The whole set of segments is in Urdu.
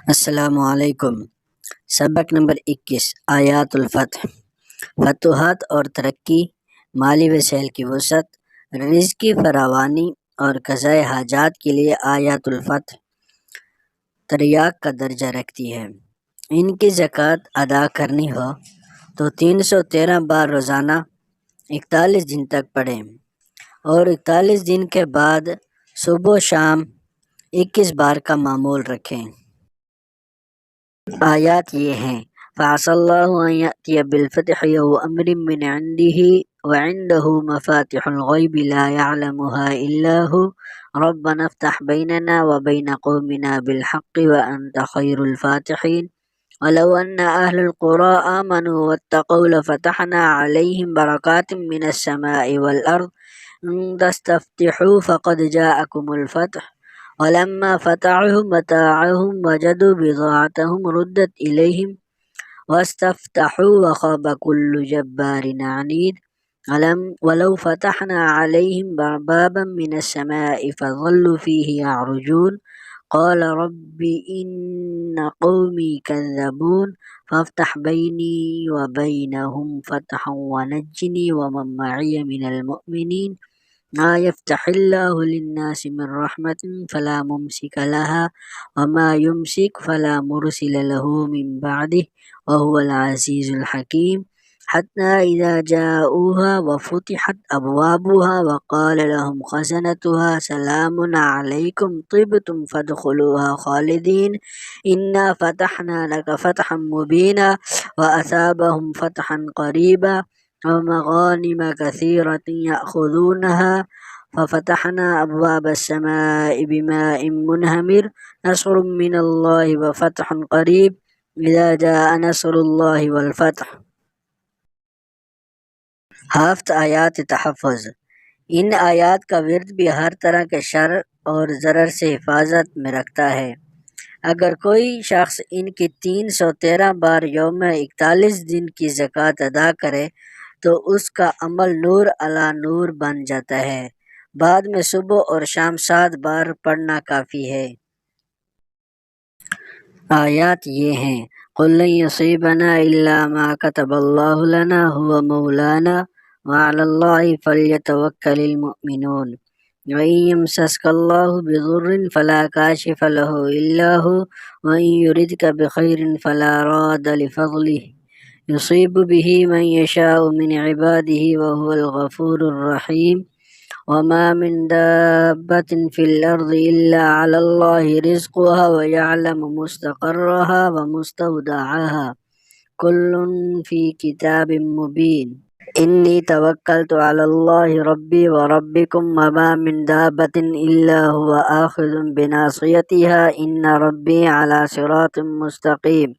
السلام علیکم۔ سبق نمبر 21 آیات الفتح۔ فتوحات اور ترقی، مالی وسائل کی وسعت، رزق کی فراوانی اور قضاء حاجات کے لیے آیات الفتح تریاق کا درجہ رکھتی ہے۔ ان کی زکوٰۃ ادا کرنی ہو تو 313 بار روزانہ 41 دن تک پڑھیں اور 41 دن کے بعد صبح و شام 21 بار کا معمول رکھیں۔ آیات یہ ہیں: فَعَسَى اللَّهُ أَن يَأْتِيَ بِالْفَتْحِ أَوْ أَمْرٍ مِّنْ عِندِهِ وَعِندَهُ مَفَاتِحُ الْغَيْبِ لَا يَعْلَمُهَا إِلَّا هُوَ رَبَّنَا افْتَحْ بَيْنَنَا وَبَيْنَ قَوْمِنَا بِالْحَقِّ وَأَنْتَ خَيْرُ الْفَاتِحِينَ وَلَوْ أَنَّ أَهْلَ الْقُرَىٰ آمَنُوا وَاتَّقَوْا لَفَتَحْنَا عَلَيْهِمْ بَرَكَاتٍ مِّنَ السَّمَاءِ وَالْأَرْضِ إِن تَسْتَفْتِحُوا فَقَدْ جَاءَكُمُ الْفَتْحُ وَلَمَّا فَتَحُوا مَتَاعَهُمْ وَجَدُوا بِضَاعَتَهُمْ رُدَّتْ إِلَيْهِمْ وَاسْتَفْتَحُوا وَخَابَ كُلُّ جَبَّارٍ عَنِيدٍ وَلَوْ فَتَحْنَا عَلَيْهِمْ بَابًا مِّنَ السَّمَاءِ فَظَلُّوا فِيهِ يَعْرُجُونَ قَالَ رَبِّ إِنَّ قَوْمِي كَذَّبُونِ فَافْتَحْ بَيْنِي وَبَيْنَهُمْ فَتْحًا وَنَجِّنِي وَمَن مَّعِيَ مِنَ الْمُؤْمِنِينَ مَا يَفْتَحِ اللَّهُ لِلنَّاسِ مِن رَّحْمَةٍ فَلَا مُمْسِكَ لَهَا وَمَا يُمْسِكْ فَلَا مُرْسِلَ لَهُ مِن بَعْدِهِ وَهُوَ الْعَزِيزُ الْحَكِيمُ حَتَّىٰ إِذَا جَاءُوهَا وَفُتِحَتْ أَبْوَابُهَا وَقَالَ لَهُمْ خَزَنَتُهَا سَلَامٌ عَلَيْكُمْ طِبْتُمْ فَادْخُلُوهَا خَالِدِينَ إِنَّا فَتَحْنَا لَكَ فَتْحًا مُّبِينًا وَأَثَابَهُمْ فَتْحًا قَرِيبًا وَمَغَانِمَ كَثِيرَةً يَأْخُذُونَهَا فَفَتَحْنَا أَبْوَابَ السَّمَاءِ بِمَاءٍ مُّنْهَمِرٍ نَصْرٌ مِّنَ اللَّهِ وَفَتْحٌ قَرِيبٌ إِذَا جَاءَ نَصْرُ اللَّهِ وَالْفَتْحُ۔ ہفت آیات تحفظ۔ ان آیات کا ورد بھی ہر طرح کے شر اور ضرر سے حفاظت میں رکھتا ہے۔ اگر کوئی شخص ان کی 313 بار یوم 41 دن کی زکوٰۃ ادا کرے تو اس کا عمل نور علی نور بن جاتا ہے۔ بعد میں صبح اور شام 7 بار پڑھنا کافی ہے۔ آیات یہ ہیں: قُل لَّن يُصِيبَنَا إِلَّا مَا كَتَبَ اللَّهُ لَنَا هُوَ مَوْلَانَا وَعَلَى اللَّهِ فَلْيَتَوَكَّلِ الْمُؤْمِنُونَ وَإِن يَمْسَسْكَ اللَّهُ بِضُرٍّ فَلَا كَاشِفَ لَهُ إِلَّا هُوَ وَإِن يُرِدْكَ بِخَيْرٍ فَلَا رَادَّ لِفَضْلِهِ يُصِيبُ بِهِ مَن يَشَاءُ مِنْ عِبَادِهِ وَهُوَ الْغَفُورُ الرَّحِيمُ وَمَا مِن دَابَّةٍ فِي الْأَرْضِ إِلَّا عَلَى اللَّهِ رِزْقُهَا وَيَعْلَمُ مُسْتَقَرَّهَا وَمُسْتَوْدَعَهَا كُلٌّ فِي كِتَابٍ مُّبِينٍ إِنِّي تَوَكَّلْتُ عَلَى اللَّهِ رَبِّي وَرَبِّكُمْ وَمَا مِن دَابَّةٍ إِلَّا هُوَ آخِذٌ بِنَاصِيَتِهَا إِنَّ رَبِّي عَلَى صِرَاطٍ مُّسْتَقِيمٍ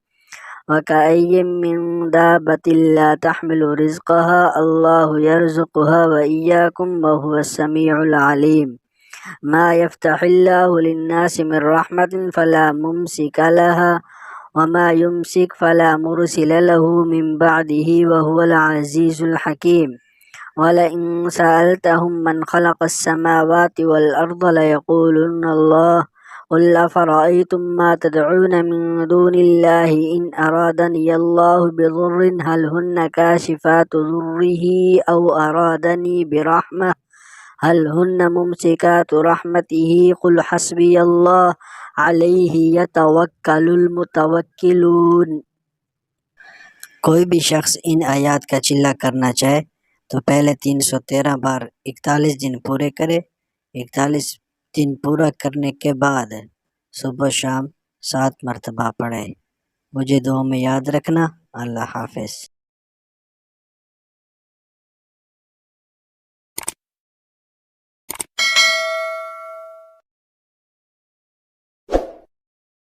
وَكَأَيٍّن مِّن دَابَّةٍ لَّا تَحْمِلُ رِزْقَهَا اللَّهُ يَرْزُقُهَا وَإِيَّاكُمْ وَهُوَ السَّمِيعُ الْعَلِيمُ مَا يَفْتَحِ اللَّهُ لِلنَّاسِ مِن رَّحْمَةٍ فَلَا مُمْسِكَ لَهَا وَمَا يُمْسِكْ فَلَا مُرْسِلَ لَهُ مِن بَعْدِهِ وَهُوَ الْعَزِيزُ الْحَكِيمُ وَلَئِن سَأَلْتَهُم مَّنْ خَلَقَ السَّمَاوَاتِ وَالْأَرْضَ لَيَقُولُنَّ اللَّهُ قُلْ أَفَرَأَيْتُم مَّا تَدْعُونَ مِن دُونِ اللَّهِ إِنْ أَرَادَنِيَ اللَّهُ بِضُرٍّ هَلْ هُنَّ كَاشِفَاتُ ضُرِّهِ أَوْ أَرَادَنِي بِرَحْمَةٍ هَلْ هُنَّ مُمْسِكَاتُ رَحْمَتِهِ قُلْ حَسْبِيَ اللَّهُ عَلَيْهِ يَتَوَكَّلُ الْمُتَوَكِّلُونَ۔ کوئی بھی شخص ان آیات کا چلہ کرنا چاہے تو پہلے 313 بار 41 دن پورے کرے، 41 دن پورا کرنے کے بعد صبح شام 7 مرتبہ پڑھے۔ مجھے دعاؤں میں یاد رکھنا۔ اللہ حافظ۔